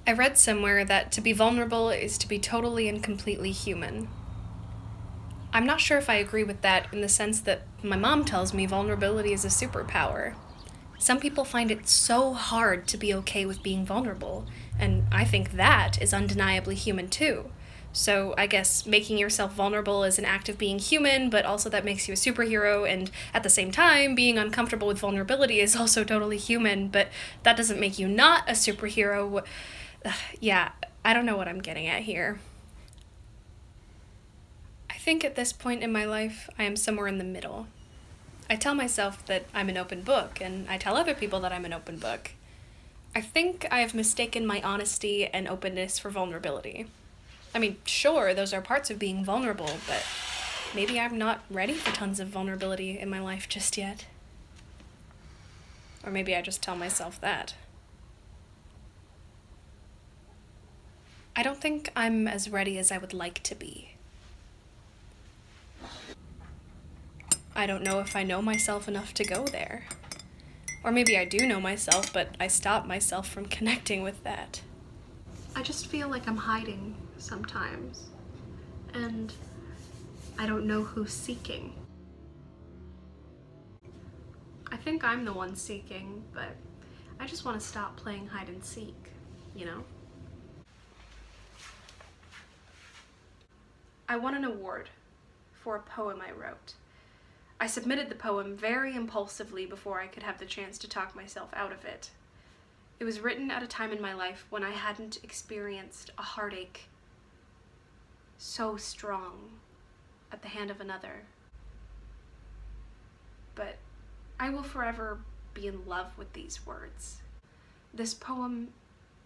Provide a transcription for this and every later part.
I read somewhere that to be vulnerable is to be totally and completely human. I'm not sure if I agree with that in the sense that my mom tells me vulnerability is a superpower. Some people find it so hard to be okay with being vulnerable, and I think that is undeniably human too. So I guess making yourself vulnerable is an act of being human, but also that makes you a superhero, and at the same time, being uncomfortable with vulnerability is also totally human, but that doesn't make you not a superhero. Yeah, I don't know what I'm getting at here. I think at this point in my life, I am somewhere in the middle. I tell myself that I'm an open book, and I tell other people that I'm an open book. I think I have mistaken my honesty and openness for vulnerability. I mean, sure, those are parts of being vulnerable, but maybe I'm not ready for tons of vulnerability in my life just yet. Or maybe I just tell myself that. I don't think I'm as ready as I would like to be. I don't know if I know myself enough to go there. Or maybe I do know myself, but I stop myself from connecting with that. I just feel like I'm hiding sometimes. And I don't know who's seeking. I think I'm the one seeking, but I just want to stop playing hide and seek, you know? I won an award for a poem I wrote. I submitted the poem very impulsively before I could have the chance to talk myself out of it. It was written at a time in my life when I hadn't experienced a heartache so strong at the hand of another. But I will forever be in love with these words. This poem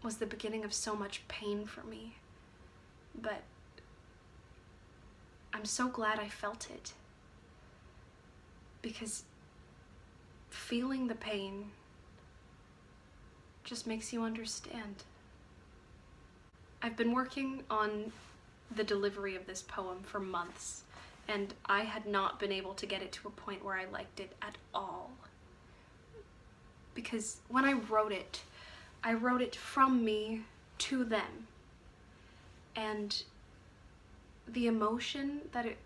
was the beginning of so much pain for me, but I'm so glad I felt it. Because feeling the pain just makes you understand. I've been working on the delivery of this poem for months, and I had not been able to get it to a point where I liked it at all. Because when I wrote it from me to them. And the emotion that it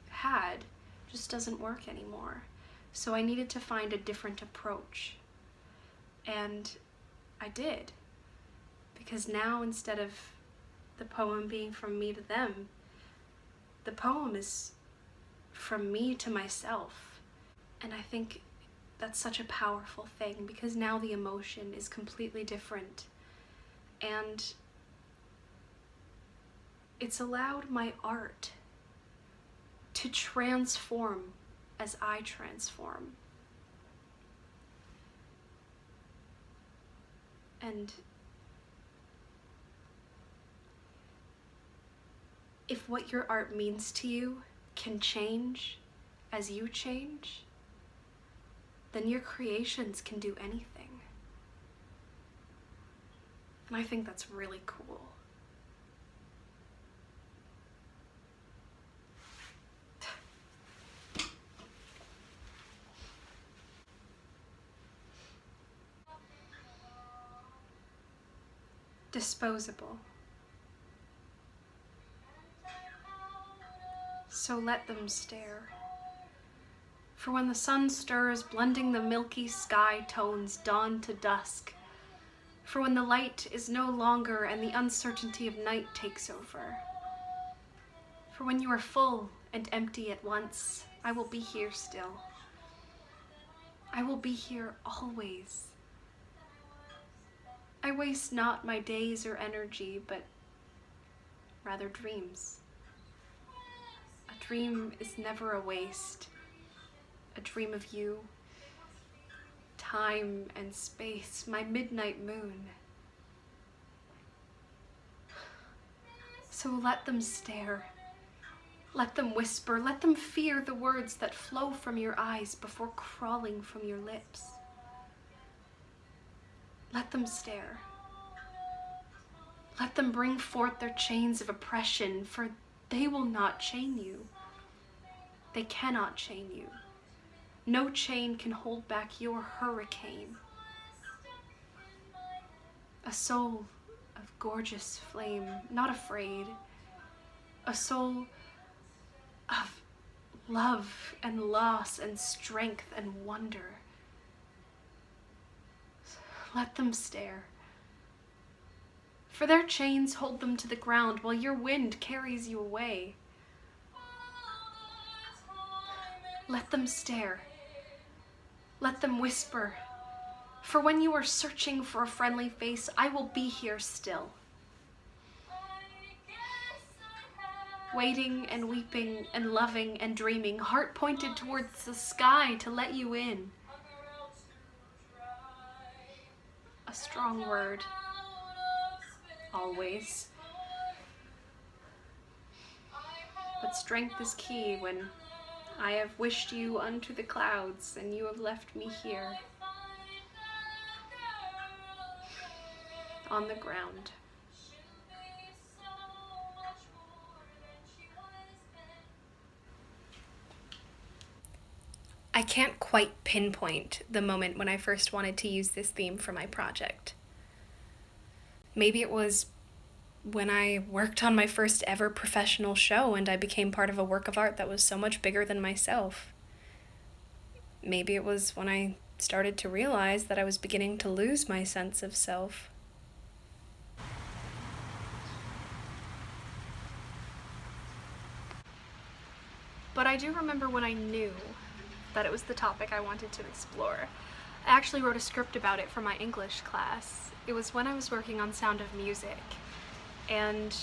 had just doesn't work anymore. So I needed to find a different approach. And I did. Because now, instead of the poem being from me to them, the poem is from me to myself. And I think that's such a powerful thing, because now the emotion is completely different. And it's allowed my art to transform as I transform. And if what your art means to you can change as you change, then your creations can do anything. And I think that's really cool. Disposable. So let them stare. For when the sun stirs, blending the milky sky tones dawn to dusk. For when the light is no longer and the uncertainty of night takes over. For when you are full and empty at once, I will be here still. I will be here always. I waste not my days or energy, but rather dreams. A dream is never a waste. A dream of you, time and space, my midnight moon. So let them stare. Let them whisper. Let them fear the words that flow from your eyes before crawling from your lips. Let them stare. Let them bring forth their chains of oppression, for they will not chain you. They cannot chain you. No chain can hold back your hurricane. A soul gorgeous flame, not afraid. A soul of love and loss and strength and wonder. Let them stare. For their chains hold them to the ground while your wind carries you away. Let them stare. Let them whisper. For when you are searching for a friendly face, I will be here still. Waiting and weeping and loving and dreaming, heart pointed towards the sky to let you in. A strong word. Always. But strength is key when I have wished you unto the clouds and you have left me here on the ground. I can't quite pinpoint the moment when I first wanted to use this theme for my project. Maybe it was when I worked on my first ever professional show and I became part of a work of art that was so much bigger than myself. Maybe it was when I started to realize that I was beginning to lose my sense of self. But I do remember when I knew that it was the topic I wanted to explore. I actually wrote a script about it for my English class. It was when I was working on Sound of Music. And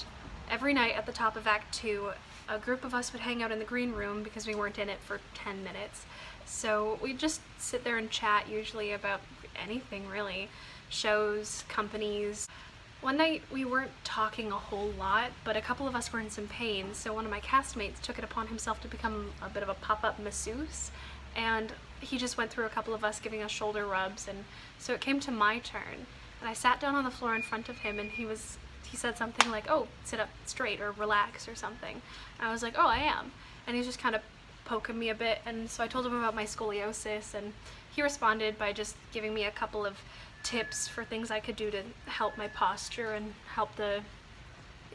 every night at the top of Act 2, a group of us would hang out in the green room because we weren't in it for 10 minutes. So we'd just sit there and chat, usually about anything really. Shows, companies. One night we weren't talking a whole lot, but a couple of us were in some pain, so one of my castmates took it upon himself to become a bit of a pop-up masseuse, and he just went through a couple of us giving us shoulder rubs, and so it came to my turn. And I sat down on the floor in front of him, and he said something like, "Oh, sit up straight," or "relax," or something. And I was like, "Oh, I am." And he was just kind of poking me a bit, and so I told him about my scoliosis, and he responded by just giving me a couple of tips for things I could do to help my posture and help the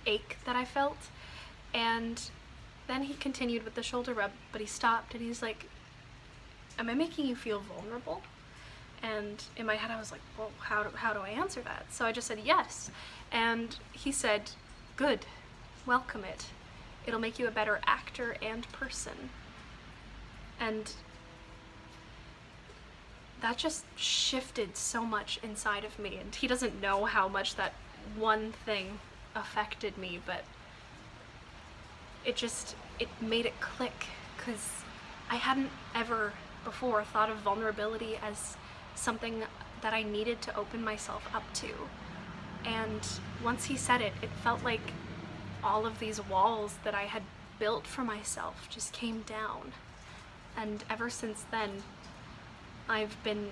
ache that I felt. And then he continued with the shoulder rub, but he stopped and he's like, "Am I making you feel vulnerable?" And in my head I was like, well, how do I answer that? So I just said yes. And he said, "Good, welcome it. It'll make you a better actor and person." And that just shifted so much inside of me, and he doesn't know how much that one thing affected me, but it made it click, because I hadn't ever before thought of vulnerability as something that I needed to open myself up to. And once he said it, it felt like all of these walls that I had built for myself just came down. And ever since then, I've been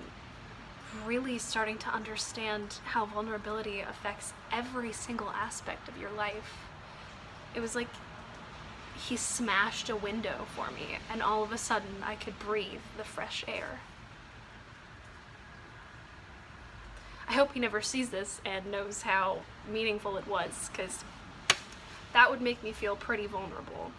really starting to understand how vulnerability affects every single aspect of your life. It was like he smashed a window for me, and all of a sudden I could breathe the fresh air. I hope he never sees this and knows how meaningful it was, because that would make me feel pretty vulnerable.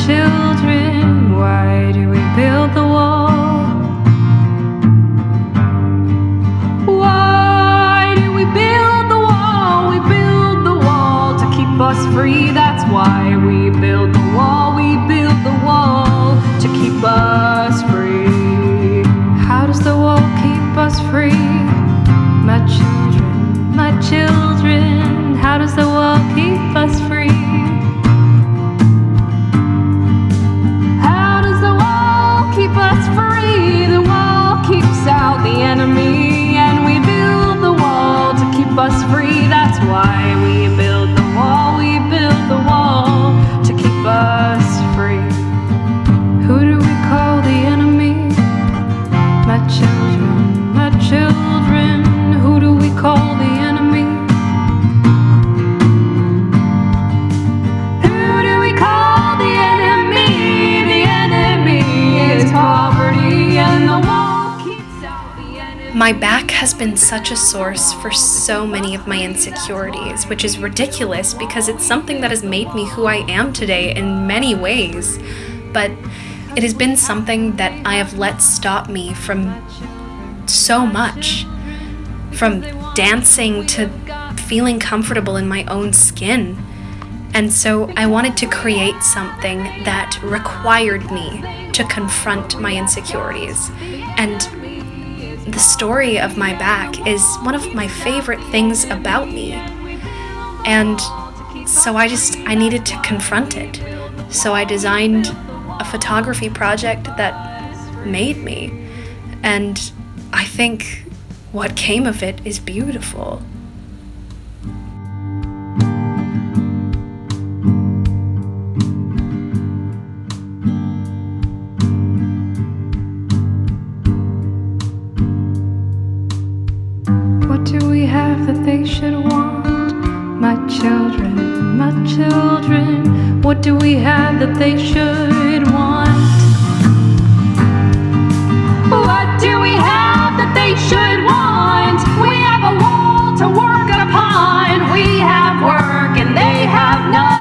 Children, why do we build the wall? Why do we build the wall? We build the wall to keep us free. That's why we build the wall. We build the wall to keep us free. How does the wall keep us free? My children, how does the wall keep us free? My back has been such a source for so many of my insecurities, which is ridiculous because it's something that has made me who I am today in many ways. But it has been something that I have let stop me from so much. From dancing to feeling comfortable in my own skin. And so I wanted to create something that required me to confront my insecurities. And the story of my back is one of my favorite things about me. And so I needed to confront it. So I designed a photography project that made me. And I think what came of it is beautiful. What do we have that they should want? My children, my children. What do we have that they should want? What do we have that they should want? We have a wall to work upon. We have work and they have none.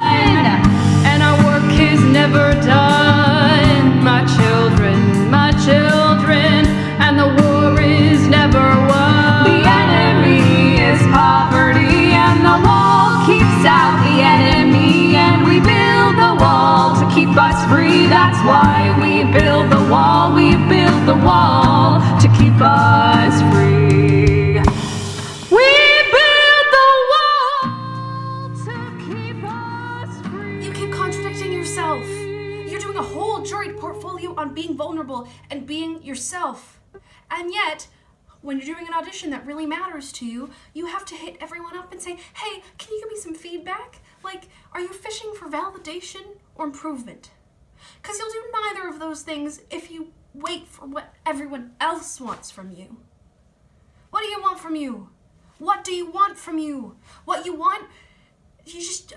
And our work is never done. My children, my children. And the war is never won. The enemy is poverty, and the wall keeps out the enemy. And we build the wall to keep us free. That's why we build the wall. We build the wall to keep us free. We build the wall to keep us free. You keep contradicting yourself. You're doing a whole Jurried Portfolio on being vulnerable and being yourself. And yet, when you're doing an audition that really matters to you, you have to hit everyone up and say, hey, can you give me some feedback? Like, are you fishing for validation or improvement? Because you'll do neither of those things if you wait for what everyone else wants from you. What do you want from you? What do you want from you? What you want, you just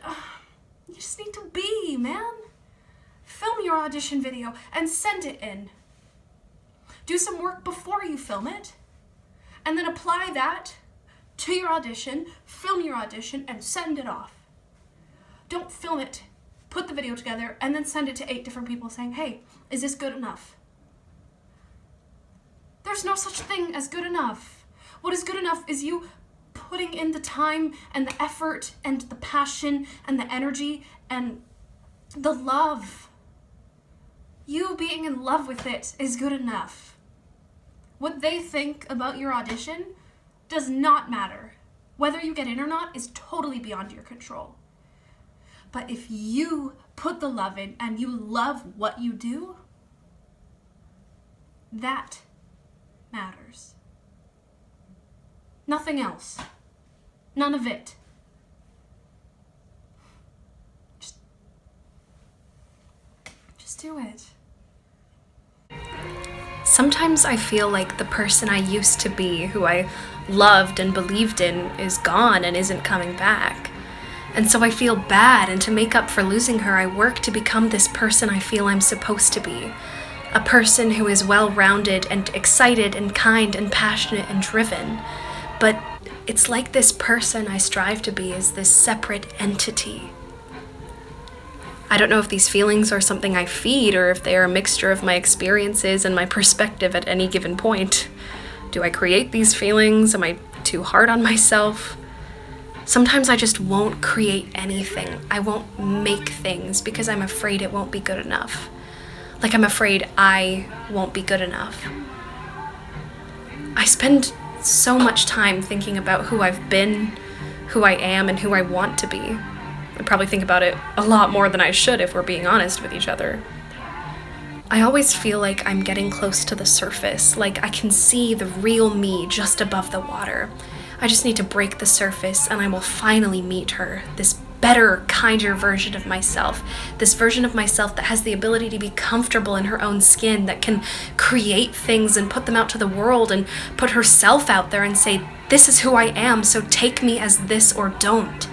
need to be, man. Film your audition video and send it in. Do some work before you film it, and then apply that to your audition, film your audition, and send it off. Don't film it, put the video together, and then send it to 8 different people saying, hey, is this good enough? There's no such thing as good enough. What is good enough is you putting in the time and the effort and the passion and the energy and the love. You being in love with it is good enough. What they think about your audition does not matter. Whether you get in or not is totally beyond your control. But if you put the love in and you love what you do, that matters. Nothing else. None of it. Just do it. Sometimes I feel like the person I used to be, who I loved and believed in, is gone and isn't coming back. And so I feel bad, and to make up for losing her, I work to become this person I feel I'm supposed to be. A person who is well-rounded and excited and kind and passionate and driven. But it's like this person I strive to be is this separate entity. I don't know if these feelings are something I feed or if they are a mixture of my experiences and my perspective at any given point. Do I create these feelings? Am I too hard on myself? Sometimes I just won't create anything. I won't make things because I'm afraid it won't be good enough. Like I'm afraid I won't be good enough. I spend so much time thinking about who I've been, who I am, and who I want to be. I probably think about it a lot more than I should if we're being honest with each other. I always feel like I'm getting close to the surface, like I can see the real me just above the water. I just need to break the surface and I will finally meet her, this better, kinder version of myself, this version of myself that has the ability to be comfortable in her own skin, that can create things and put them out to the world and put herself out there and say, this is who I am, so take me as this or don't.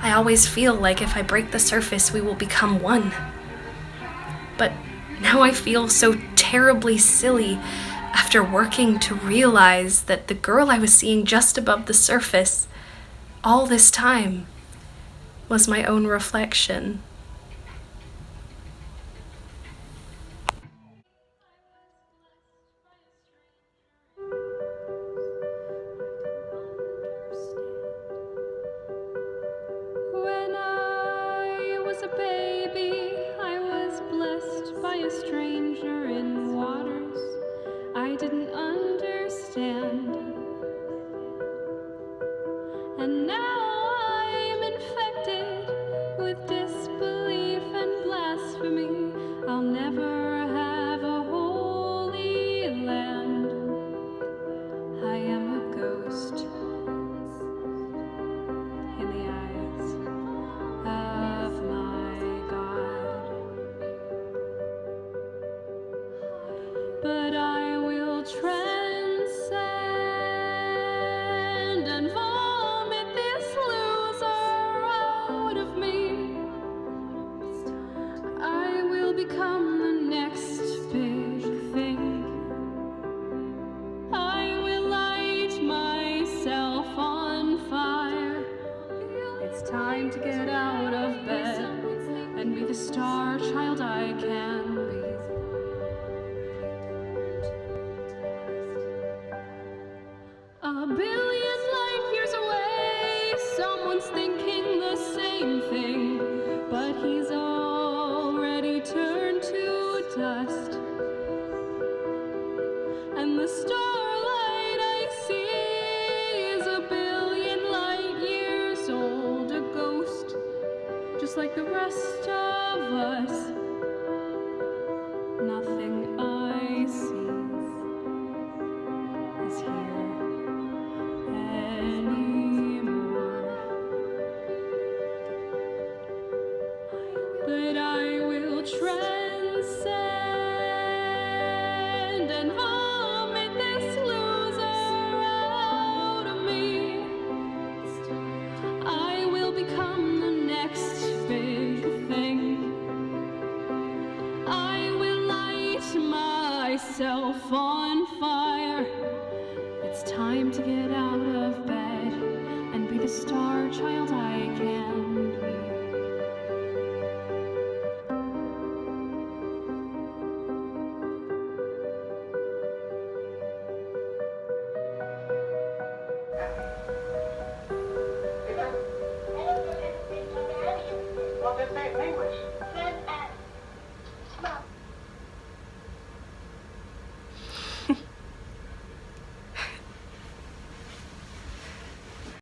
I always feel like if I break the surface, we will become one. But now I feel so terribly silly. after working to realize that the girl I was seeing just above the surface all this time was my own reflection. When I was a baby, I was blessed by a stranger in waters I didn't understand. And now I'm infected with disbelief and blasphemy. I'll never have a holy land. I am a ghost in the eyes of my God. But I will transcend and vomit this loser out of me. I will become the next big thing. I will light myself on fire. It's time to get out of bed and be the star child I can be. A billion light years away, someone's thinking the same thing, but he's already turned to dust. And the starlight I see is a billion light years old, a ghost, just like the rest of us. Nothing I see is here anymore. But I will transcend and vomit this loser out of me. I will become the next big thing. I will light myself on fire. It's time to get out of bed and be the star child I can